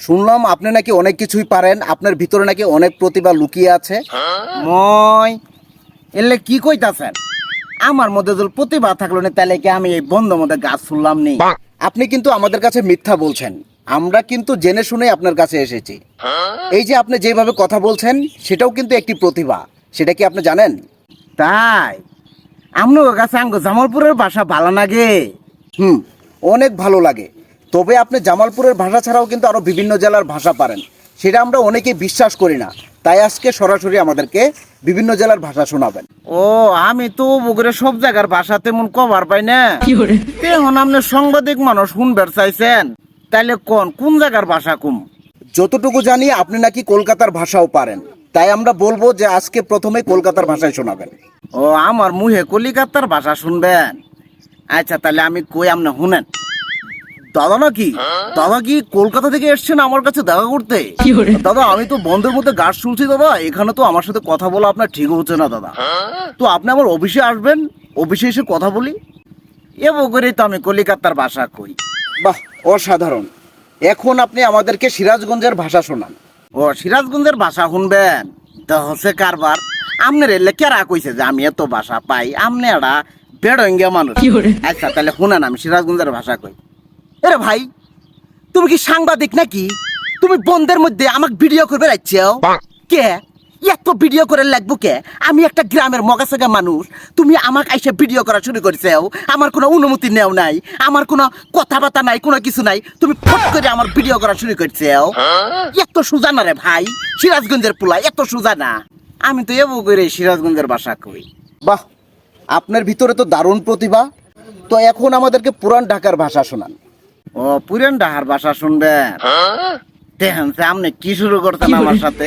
শুনলাম আপনি নাকি অনেক কিছুই পারেন, আপনার ভিতরে নাকি অনেক প্রতিভা লুকিয়ে আছে। মই এলে কি কইতাছেন? আমার মধ্যে যদি প্রতিভা থাকলো না তাহলে কি আমি এই বন্ধ মধ্যে গাছ শুনলাম নি? আপনি কিন্তু আমাদের কাছে মিথ্যা বলছেন। আমরা কিন্তু জেনে শুনে আপনার কাছে এসেছি। এই যে আপনি যেভাবে কথা বলছেন সেটাও কিন্তু একটি প্রতিভা, সেটা কি আপনি জানেন? তাই আপনার কাছে আঙ্গ জামালপুরের ভাষা ভালো লাগে? অনেক ভালো লাগে। তবে আপনি জামালপুরের ভাষা ছাড়াও কিন্তু আরো বিভিন্ন জেলার ভাষা পারেন, সেটা আমরা অনেকেই বিশ্বাস করি না। তাই আজকে সরাসরি আমাদেরকে বিভিন্ন জেলার ভাষা শোনাবেন। ও আমি তো বগুড়ে সব জায়গার ভাষা তেমন কভার পাই না। এখন আপনি সাংবাদিক মানুষ শুনবার চাইছেন, তাইলে কোন জায়গার ভাষা কম? যতটুকু জানি আপনি নাকি কলকাতার ভাষাও পারেন, তাই আমরা বলবো যে আজকে প্রথমে কলকাতার ভাষায় শোনাবেন। ও আমার মুহে কলিকাতার ভাষা শুনবেন? আচ্ছা তাহলে আমি কই, আপনি শুনেন। দাদা কি কলকাতা থেকে এসছেন আমার কাছে দেখা করতে? দাদা আমি তো বন্ধের মধ্যে গাছ শুনছি দাদা, এখানে তো আমার সাথে কথা বলা আপনার ঠিক হচ্ছে না দাদা। তো আপনি আমার অফিসে আসবেন, অফিসে এসে কথা বলি। এ বকরেই তো আমি কলিকাতার ভাষা কই। বাহ, অসাধারণ। এখন আপনি আমাদেরকে সিরাজগঞ্জের ভাষা শোনান। ও সিরাজগঞ্জের ভাষা শুনবেন? তো হচ্ছে কারবার। আপনার এলে কেরা কইছে যে আমি এত ভাষা পাই? আপনি একটা বেড়ঙ্গা মানুষ। আচ্ছা তাহলে শুনেন, আমি সিরাজগঞ্জের ভাষা কই। এরে ভাই, তুমি কি সাংবাদিক নাকি? তুমি বন্ধের মধ্যে আমাকে ভিডিও করবে রাখছো কে? এত ভিডিও করে লাগবো কে? আমি একটা গ্রামের মগাসাগা মানুষ, তুমি আমাকে এসে ভিডিও করা শুরু করেছো। আমার কোনো অনুমতি নেও নাই, আমার কোনো কথাবার্তা নাই, কোনো কিছু নাই, তুমি ফট করে আমার ভিডিও করা শুরু করছো। এত সোজা না রে ভাই, সিরাজগঞ্জের পোলা এত সোজা না। আমি তো এবো করে সিরাজগঞ্জের ভাষা কই। বাহ, আপনার ভিতরে তো দারুণ প্রতিভা। তো এখন আমাদেরকে পুরান ঢাকার ভাষা শোনান। ও পুরান ঢাকার ভাষা শুনবেন? দেখেন আপনি কি শুরু করতেন আমার সাথে।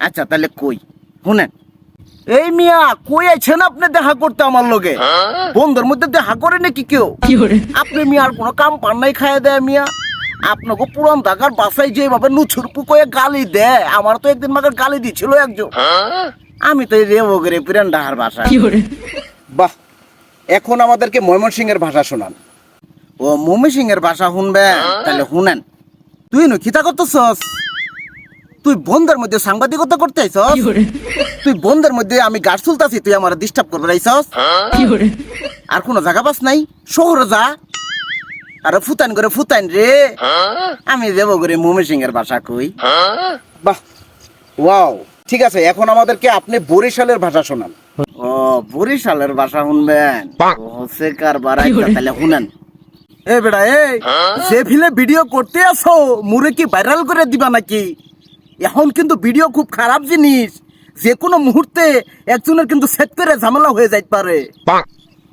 আচ্ছা তাহলে কই শুনেন। এই মিয়া কই আছেন আপনি দেখা করতে আমার লগে? বন্ধুর মধ্যে দেখা করে নাকি কেউ? আপনি মিয়ার কোনো কাম পান নাই, খাইয়ে দেয় মিয়া। আপনাকে পুরান ঢাকার বাসায় যেভাবে নুছুর পুকয়ে গালি দেয়, আমার তো একদিন মাকে গালি দিছিল একজন। আমি তো রেবো করে পুরান ঢাকার ভাষা। বাহ, এখন আমাদেরকে ময়মনসিংহের ভাষা শোনান। ও ময়মনসিংহের ভাষা শুনবেন? তাহলে শুনেন। তুই নু খিতা করতেছস? তুই বন্ধের মধ্যে সাংবাদিকতা করতে আইছস? তুই বন্ধের মধ্যে আমি গাছ তুলতাছি, তুই আমার ডিস্টার্ব করবে আইছস? আর কোনো জায়গা পাস নাই? শহরে যা। আর ফুতান করে ফুতান রে। আমি দেবো করে ময়মনসিংহের ভাষা কই। বাহ, ওয়াও। ঠিক আছে, এখন আমাদেরকে আপনি বরিশালের ভাষা শোনান। ও বরিশালের ভাষা শুনবেন? হচ্ছে কারবার। তাহলে শুনেন। এ বেড়া, যে ফিলে ভিডিও করতে আসো মুরে কি ভাইরাল করে দিবা নাকি? এখন কিন্তু ভিডিও খুব খারাপ জিনিস, যে কোনো মুহূর্তে একজনের কিন্তু সেট করে ঝামেলা হয়ে যাইতে পারে।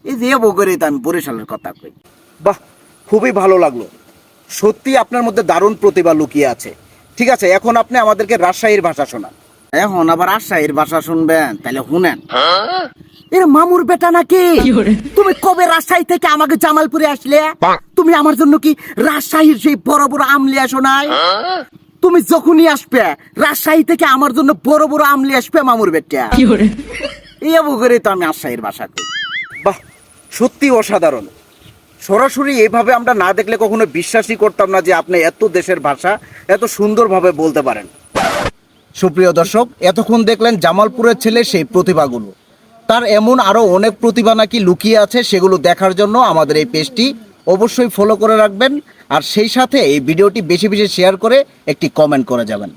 এই যে বগরে তো আমি বরিশালের কথা কই। বাহ, খুবই ভালো লাগলো। সত্যি আপনার মধ্যে দারুণ প্রতিভা লুকিয়ে আছে। ঠিক আছে, এখন আপনি আমাদেরকে রাজশাহীর ভাষা শোনান। এখন আবার রাজশাহীর ভাষা শুনবেন? তাহলে শুনেন। এর মামুর বেটা নাকি? তুমি কবে রাজশাহী থেকে আমাকে জামালপুরে আসলে? তুমি আমার জন্য কি রাজশাহীর সেই বড় বড় আমলি আসো নাই? তুমি যখনই আসবে রাজশাহী থেকে আমার জন্য বড় বড় আমলি আসবে মামুর বেটা। এই করে তো আমি রাজশাহীর ভাষা কই। বাহ, সত্যি অসাধারণ। সরাসরি এইভাবে আমরা না দেখলে কখনো বিশ্বাসই করতাম না যে আপনি এত দেশের ভাষা এত সুন্দরভাবে বলতে পারেন। সুপ্রিয় দর্শক, এতক্ষণ দেখলেন জামালপুরের ছেলে সেই প্রতিভাগুলো। তার এমন আরো অনেক প্রতিভা নাকি লুকিয়ে আছে, সেগুলো দেখার জন্য আমাদের এই পেজটি অবশ্যই ফলো করে রাখবেন। আর সেই সাথে এই ভিডিওটি বেশি বেশি শেয়ার করে একটি কমেন্ট করে যাবেন।